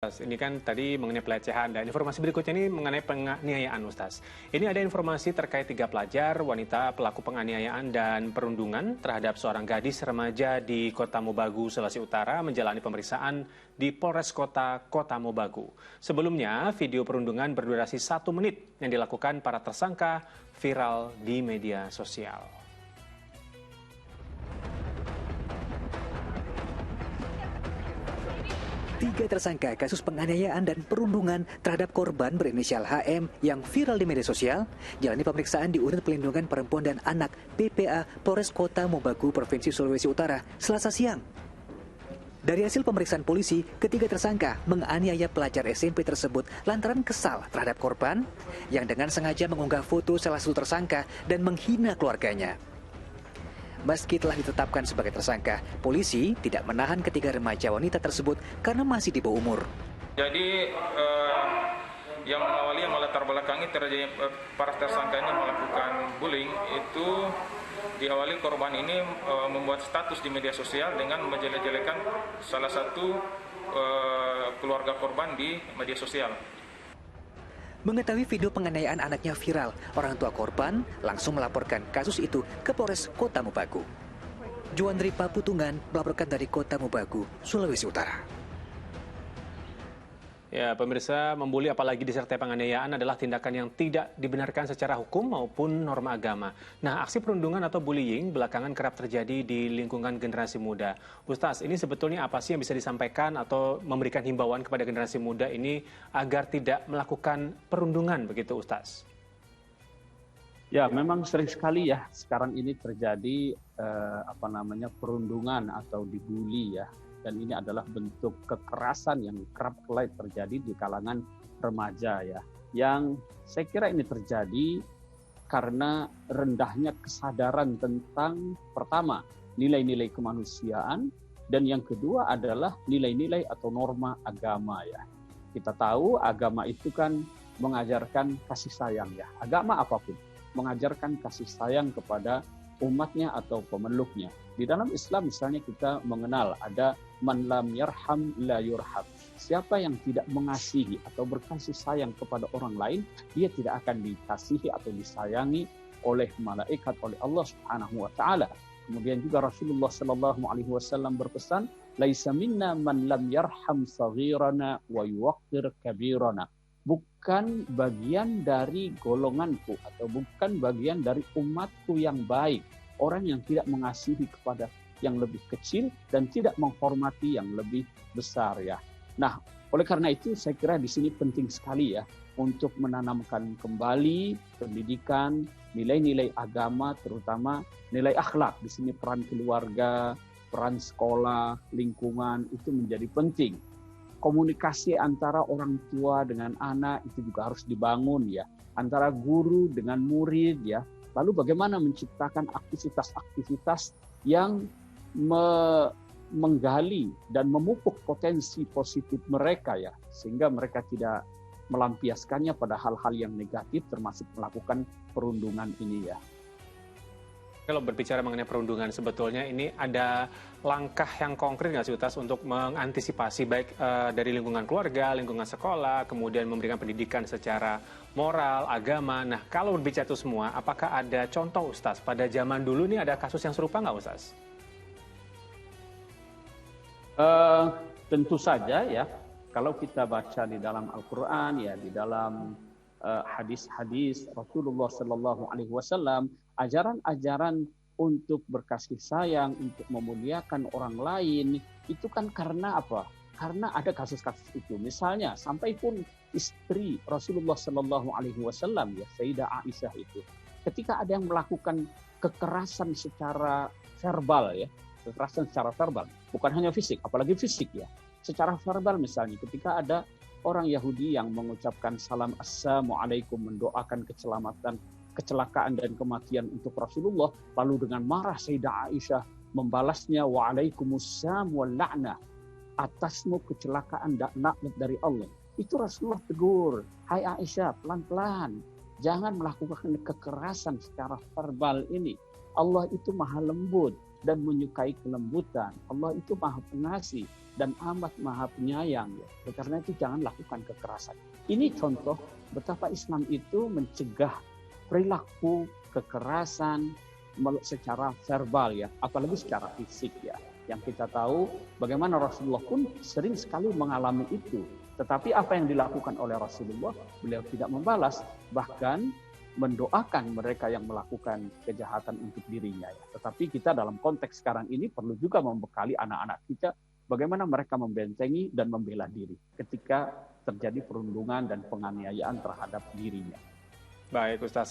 Ini kan tadi mengenai pelecehan dan informasi berikutnya ini mengenai penganiayaan, Ustaz. Ini ada informasi terkait 3 pelajar wanita pelaku penganiayaan dan perundungan terhadap seorang gadis remaja di Kota Mobagu, Sulawesi Utara menjalani pemeriksaan di Polres Kota Mobagu. Sebelumnya, video perundungan berdurasi 1 menit yang dilakukan para tersangka viral di media sosial. Tiga tersangka kasus penganiayaan dan perundungan terhadap korban berinisial HM yang viral di media sosial jalani pemeriksaan di Unit Pelindungan Perempuan dan Anak PPA Polres Kota Mobagu, Provinsi Sulawesi Utara, Selasa siang. Dari hasil pemeriksaan polisi, ketiga tersangka menganiaya pelajar SMP tersebut lantaran kesal terhadap korban yang dengan sengaja mengunggah foto salah satu tersangka dan menghina keluarganya. Meski telah ditetapkan sebagai tersangka, polisi tidak menahan ketiga remaja wanita tersebut karena masih di bawah umur. Jadi yang mengawali, yang melatar belakangi terjadi para tersangka ini melakukan bullying itu diawali korban ini membuat status di media sosial dengan menjelek-jelekan salah satu keluarga korban di media sosial. Mengetahui video penganiayaan anaknya viral, orang tua korban langsung melaporkan kasus itu ke Polres Kota Mobagu. Juandri Paputungan melaporkan dari Kota Mobagu, Sulawesi Utara. Ya, pemirsa, membuli apalagi disertai penganiayaan adalah tindakan yang tidak dibenarkan secara hukum maupun norma agama. Nah, aksi perundungan atau bullying belakangan kerap terjadi di lingkungan generasi muda. Ustaz, ini sebetulnya apa sih yang bisa disampaikan atau memberikan himbauan kepada generasi muda ini agar tidak melakukan perundungan begitu, Ustaz? Ya, memang sering sekali ya sekarang ini terjadi perundungan atau dibully ya. Dan ini adalah bentuk kekerasan yang kerap kali terjadi di kalangan remaja ya. Yang saya kira ini terjadi karena rendahnya kesadaran tentang pertama nilai-nilai kemanusiaan dan yang kedua adalah nilai-nilai atau norma agama ya. Kita tahu agama itu kan mengajarkan kasih sayang ya. Agama apapun mengajarkan kasih sayang kepada umatnya atau pemeluknya. Di dalam Islam misalnya kita mengenal ada man lam yarham la yurham. Siapa yang tidak mengasihi atau berkasih sayang kepada orang lain, dia tidak akan dikasihi atau disayangi oleh malaikat, oleh Allah Subhanahu wa taala. Kemudian juga Rasulullah sallallahu alaihi wasallam berpesan, laisa minna man lam yarham saghirana wa yuwaqqir kabirana. Bukan bagian dari golonganku atau bukan bagian dari umatku yang baik orang yang tidak mengasihi kepada yang lebih kecil dan tidak menghormati yang lebih besar ya. Nah, oleh karena itu saya kira di sini penting sekali ya untuk menanamkan kembali pendidikan, nilai-nilai agama terutama nilai akhlak. Di sini peran keluarga, peran sekolah, lingkungan itu menjadi penting. Komunikasi antara orang tua dengan anak itu juga harus dibangun ya, antara guru dengan murid ya. Lalu bagaimana menciptakan aktivitas-aktivitas yang menggali dan memupuk potensi positif mereka ya, sehingga mereka tidak melampiaskannya pada hal-hal yang negatif termasuk melakukan perundungan ini ya. Kalau berbicara mengenai perundungan, sebetulnya ini ada langkah yang konkret nggak sih, Ustaz, untuk mengantisipasi baik dari lingkungan keluarga, lingkungan sekolah, kemudian memberikan pendidikan secara moral, agama. Nah, kalau berbicara itu semua, apakah ada contoh, Ustaz, pada zaman dulu ini ada kasus yang serupa nggak, Ustaz? Tentu saja ya, kalau kita baca di dalam Al-Quran, ya di dalam hadis-hadis Rasulullah Sallallahu Alaihi Wasallam, ajaran-ajaran untuk berkasih sayang, untuk memuliakan orang lain, itu kan karena apa? Karena ada kasus-kasus itu. Misalnya, sampai pun istri Rasulullah Sallallahu Alaihi Wasallam, ya Sayyidah Aisyah itu, ketika ada yang melakukan kekerasan secara verbal, ya, kekerasan secara verbal, bukan hanya fisik, apalagi fisik ya, secara verbal misalnya, ketika ada orang Yahudi yang mengucapkan salam assalamualaikum, mendoakan kecelakaan dan kematian untuk Rasulullah, lalu dengan marah Sayyidah Aisyah membalasnya waalaikumsalam wal la'nah, atasmu kecelakaan dan laknat dari Allah. Itu Rasulullah tegur, hai Aisyah, pelan-pelan, jangan melakukan kekerasan secara verbal ini. Allah itu maha lembut dan menyukai kelembutan. Allah itu maha pengasih. dan amat maha penyayang. Ya. Karena itu jangan lakukan kekerasan. Ini contoh betapa Islam itu mencegah perilaku kekerasan secara verbal ya, apalagi secara fisik ya. Yang kita tahu bagaimana Rasulullah pun sering sekali mengalami itu. Tetapi apa yang dilakukan oleh Rasulullah, beliau tidak membalas, bahkan mendoakan mereka yang melakukan kejahatan untuk dirinya. Ya. Tetapi kita dalam konteks sekarang ini perlu juga membekali anak-anak kita bagaimana mereka membentengi dan membela diri ketika terjadi perundungan dan penganiayaan terhadap dirinya. Baik, Ustaz.